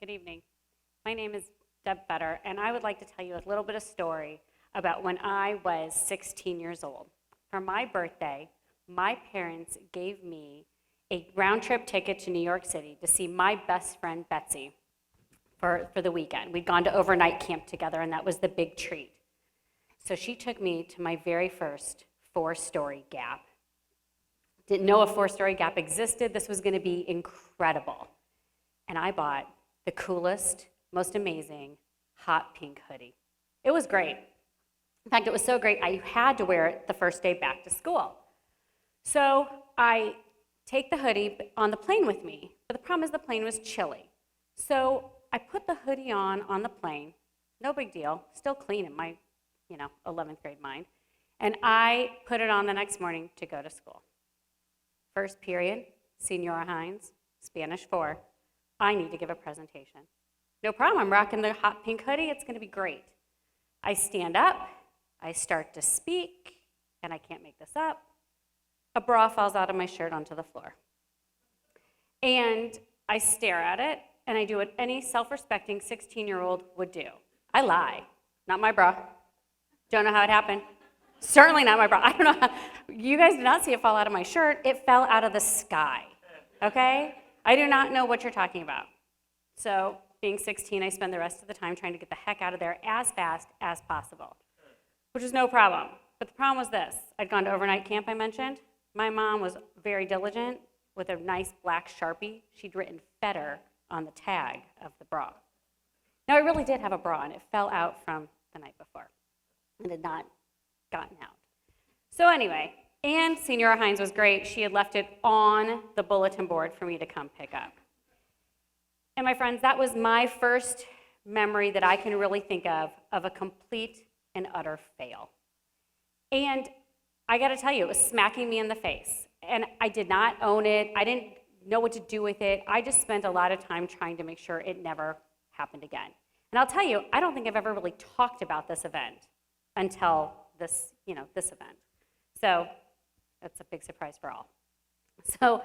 Good evening. My name is Deb Feder, and I would like to tell you a little bit of story about when I was 16 years old. For my birthday, my parents gave me a round-trip ticket to New York City to see my best friend, Betsy, for the weekend. We'd gone to overnight camp together, and that was the big treat. So she took me to my very first four-story Gap. Didn't know a four-story Gap existed. This was going to be incredible. And I bought the coolest, most amazing, hot pink hoodie. It was great. In fact, it was so great, I had to wear it the first day back to school. So I take the hoodie on the plane with me, but the problem is the plane was chilly. So I put the hoodie on the plane, no big deal, still clean in my 11th grade mind, and I put it on the next morning to go to school. First period, Senora Hines, Spanish 4. I need to give a presentation. No problem, I'm rocking the hot pink hoodie, it's gonna be great. I stand up, I start to speak, and I can't make this up. A bra falls out of my shirt onto the floor. And I stare at it, and I do what any self-respecting 16-year-old would do. I lie, not my bra. Don't know how it happened. Certainly not my bra. I don't know how, you guys did not see it fall out of my shirt. It fell out of the sky, okay? I do not know what you're talking about. So, being 16, I spend the rest of the time trying to get the heck out of there as fast as possible, which is no problem. But the problem was this. I'd gone to overnight camp, I mentioned. My mom was very diligent with a nice black Sharpie. She'd written Feder on the tag of the bra. Now, I really did have a bra, and it fell out from the night before. It had not gotten out. So anyway, and Senora Hines was great. She had left it on the bulletin board for me to come pick up. And my friends, that was my first memory that I can really think of a complete and utter fail. And I gotta tell you, it was smacking me in the face. And I did not own it. I didn't know what to do with it. I just spent a lot of time trying to make sure it never happened again. And I'll tell you, I don't think I've ever really talked about this event until this event. So that's a big surprise for all. So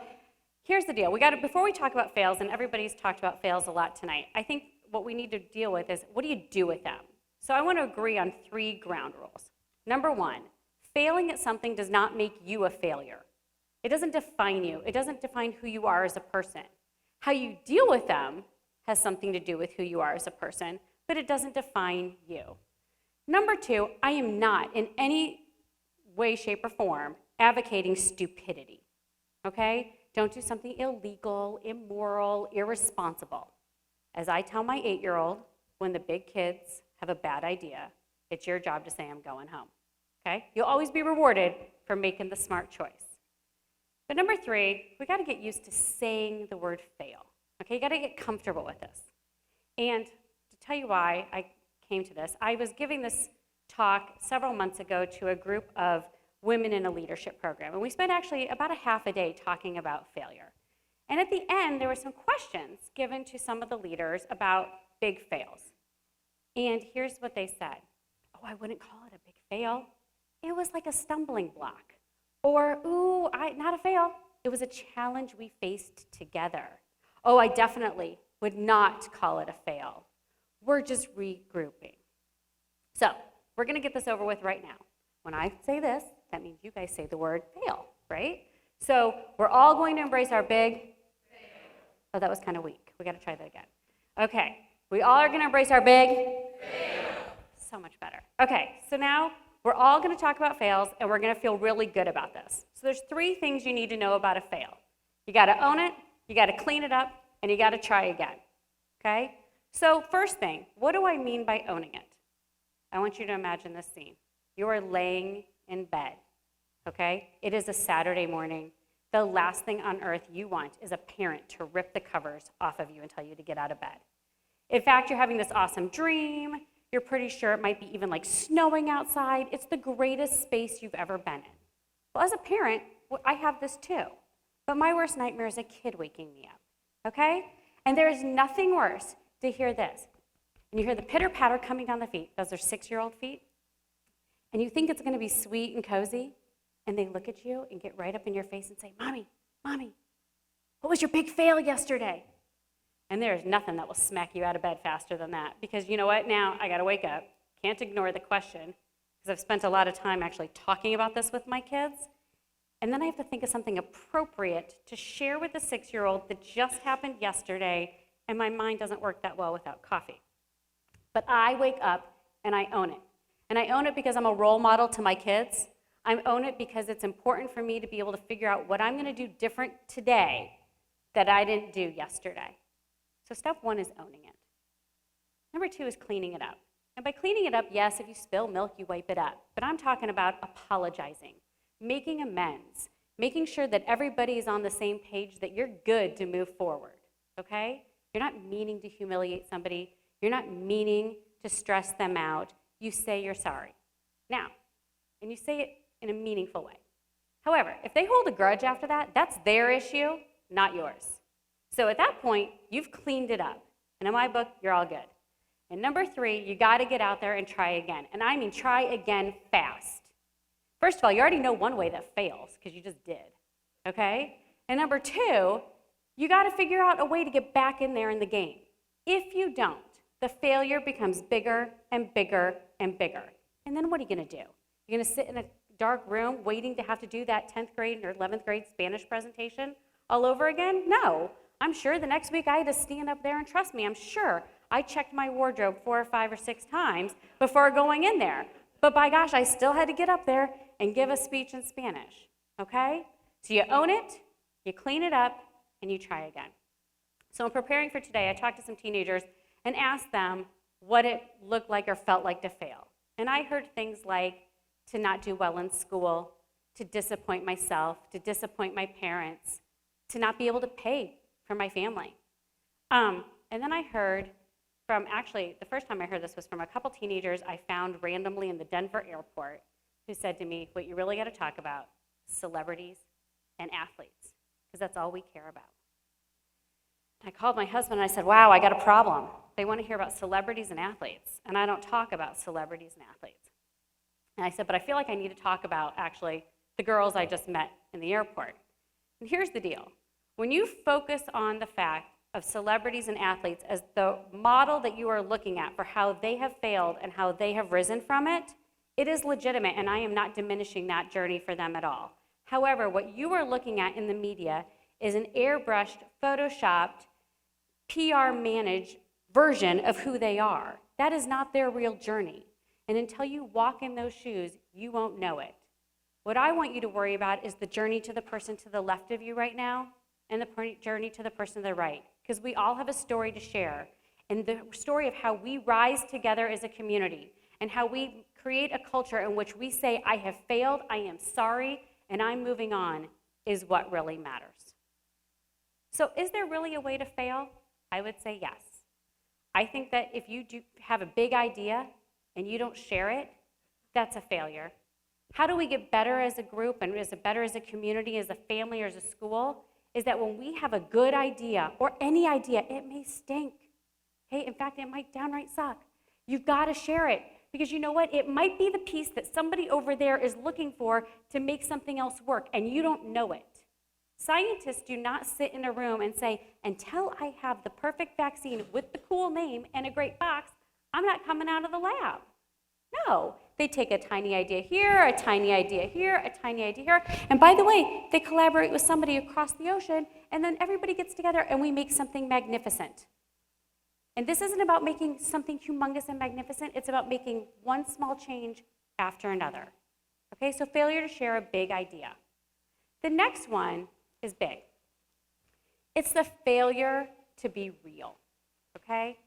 here's the deal. Before we talk about fails, and everybody's talked about fails a lot tonight, I think what we need to deal with is, what do you do with them? So I want to agree on 3 ground rules. Number 1, failing at something does not make you a failure. It doesn't define you. It doesn't define who you are as a person. How you deal with them has something to do with who you are as a person, but it doesn't define you. Number 2, I am not in any way, shape, or form advocating stupidity, okay? Don't do something illegal, immoral, irresponsible. As I tell my 8-year-old, when the big kids have a bad idea, it's your job to say, I'm going home, okay? You'll always be rewarded for making the smart choice. But number 3, we gotta get used to saying the word fail, okay? You gotta get comfortable with this. And to tell you why I came to this, I was giving this talk several months ago to a group of women in a leadership program. And we spent actually about a half a day talking about failure. And at the end, there were some questions given to some of the leaders about big fails. And here's what they said. Oh, I wouldn't call it a big fail. It was like a stumbling block. Or, ooh, not a fail. It was a challenge we faced together. Oh, I definitely would not call it a fail. We're just regrouping. So, we're gonna get this over with right now. When I say this, that means you guys say the word fail, right? So, we're all going to embrace our big fail. Oh, that was kind of weak. We gotta try that again. Okay, we all are gonna embrace our big fail. So much better. Okay, so now we're all gonna talk about fails, and we're gonna feel really good about this. So there's 3 things you need to know about a fail. You gotta own it, you gotta clean it up, and you gotta try again, okay? So first thing, what do I mean by owning it? I want you to imagine this scene. You are laying in bed, okay? It is a Saturday morning. The last thing on earth you want is a parent to rip the covers off of you and tell you to get out of bed. In fact, you're having this awesome dream. You're pretty sure it might be even like snowing outside. It's the greatest space you've ever been in. Well, as a parent, I have this too. But my worst nightmare is a kid waking me up, okay? And there is nothing worse to hear this. And you hear the pitter-patter coming down the feet. Those are 6-year-old feet. And you think it's going to be sweet and cozy. And they look at you and get right up in your face and say, Mommy, Mommy, what was your big fail yesterday? And there's nothing that will smack you out of bed faster than that. Because you know what? Now I got to wake up. Can't ignore the question, because I've spent a lot of time actually talking about this with my kids. And then I have to think of something appropriate to share with the 6-year-old that just happened yesterday, and my mind doesn't work that well without coffee. But I wake up and I own it. And I own it because I'm a role model to my kids. I own it because it's important for me to be able to figure out what I'm going to do different today that I didn't do yesterday. So step 1 is owning it. Number 2 is cleaning it up. And by cleaning it up, yes, if you spill milk, you wipe it up. But I'm talking about apologizing, making amends, making sure that everybody is on the same page, that you're good to move forward, okay? You're not meaning to humiliate somebody. You're not meaning to stress them out. You say you're sorry. Now, and you say it in a meaningful way. However, if they hold a grudge after that, that's their issue, not yours. So at that point, you've cleaned it up. And in my book, you're all good. And number 3, you got to get out there and try again. And I mean try again fast. First of all, you already know one way that fails, because you just did, okay? And number 2, you got to figure out a way to get back in there in the game. If you don't, the failure becomes bigger and bigger and bigger. And then what are you going to do? You're going to sit in a dark room waiting to have to do that 10th grade or 11th grade Spanish presentation all over again? No. I'm sure the next week I had to stand up there, and trust me, I'm sure I checked my wardrobe 4 or 5 or 6 times before going in there. But by gosh, I still had to get up there and give a speech in Spanish, okay? So you own it, you clean it up, and you try again. So in preparing for today, I talked to some teenagers and asked them what it looked like or felt like to fail. And I heard things like to not do well in school, to disappoint myself, to disappoint my parents, to not be able to pay for my family. And then I heard from, actually, the first time I heard this was from a couple teenagers I found randomly in the Denver airport who said to me, what you really got to talk about, celebrities and athletes, because that's all we care about. I called my husband and I said, wow, I got a problem. They want to hear about celebrities and athletes, and I don't talk about celebrities and athletes. And I said, but I feel like I need to talk about, actually, the girls I just met in the airport. And here's the deal. When you focus on the fact of celebrities and athletes as the model that you are looking at for how they have failed and how they have risen from it, it is legitimate, and I am not diminishing that journey for them at all. However, what you are looking at in the media is an airbrushed, photoshopped, PR-managed version of who they are. That is not their real journey. And until you walk in those shoes, you won't know it. What I want you to worry about is the journey to the person to the left of you right now and the journey to the person to the right. Because we all have a story to share. And the story of how we rise together as a community and how we create a culture in which we say, I have failed, I am sorry, and I'm moving on, is what really matters. So is there really a way to fail? I would say yes. I think that if you do have a big idea and you don't share it, that's a failure. How do we get better as a group and better as a community, as a family, or as a school? Is that when we have a good idea, or any idea, it may stink. Hey, in fact, it might downright suck. You've got to share it, because you know what? It might be the piece that somebody over there is looking for to make something else work, and you don't know it. Scientists do not sit in a room and say, until I have the perfect vaccine with the cool name and a great box, I'm not coming out of the lab. No, they take a tiny idea here, a tiny idea here, a tiny idea here. And by the way, they collaborate with somebody across the ocean, and then everybody gets together and we make something magnificent. And this isn't about making something humongous and magnificent. It's about making one small change after another. Okay, so failure to share a big idea. The next one is big. It's the failure to be real, okay?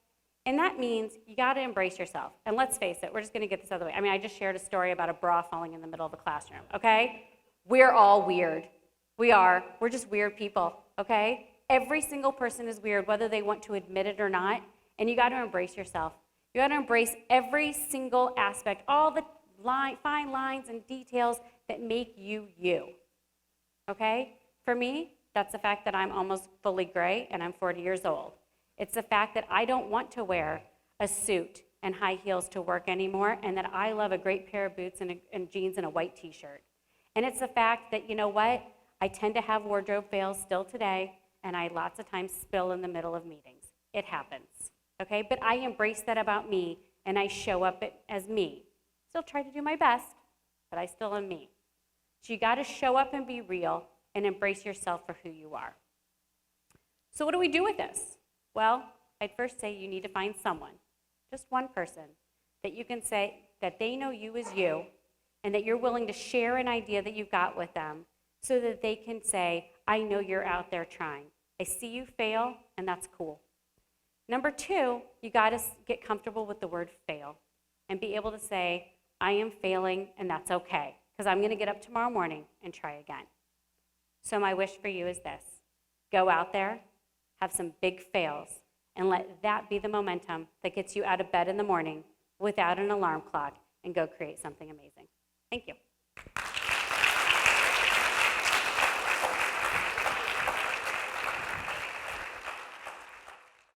And that means you got to embrace yourself. And let's face it, we're just going to get this out of the way. I mean, I just shared a story about a bra falling in the middle of a classroom, okay? We're all weird. We are. We're just weird people, okay? Every single person is weird, whether they want to admit it or not. And you got to embrace yourself. You got to embrace every single aspect, all the fine lines and details that make you you, okay? For me, that's the fact that I'm almost fully gray and I'm 40 years old. It's the fact that I don't want to wear a suit and high heels to work anymore, and that I love a great pair of boots and jeans and a white t-shirt. And it's the fact that, you know what, I tend to have wardrobe fails still today, and I lots of times spill in the middle of meetings. It happens, okay? But I embrace that about me, and I show up as me. Still try to do my best, but I still am me. So you got to show up and be real and embrace yourself for who you are. So what do we do with this? Well, I'd first say you need to find someone, just one person, that you can say that they know you as you and that you're willing to share an idea that you've got with them so that they can say, I know you're out there trying. I see you fail, and that's cool. Number two, you got to get comfortable with the word fail and be able to say, I am failing, and that's okay, because I'm going to get up tomorrow morning and try again. So my wish for you is this. Go out there, have some big fails, and let that be the momentum that gets you out of bed in the morning without an alarm clock and go create something amazing. Thank you.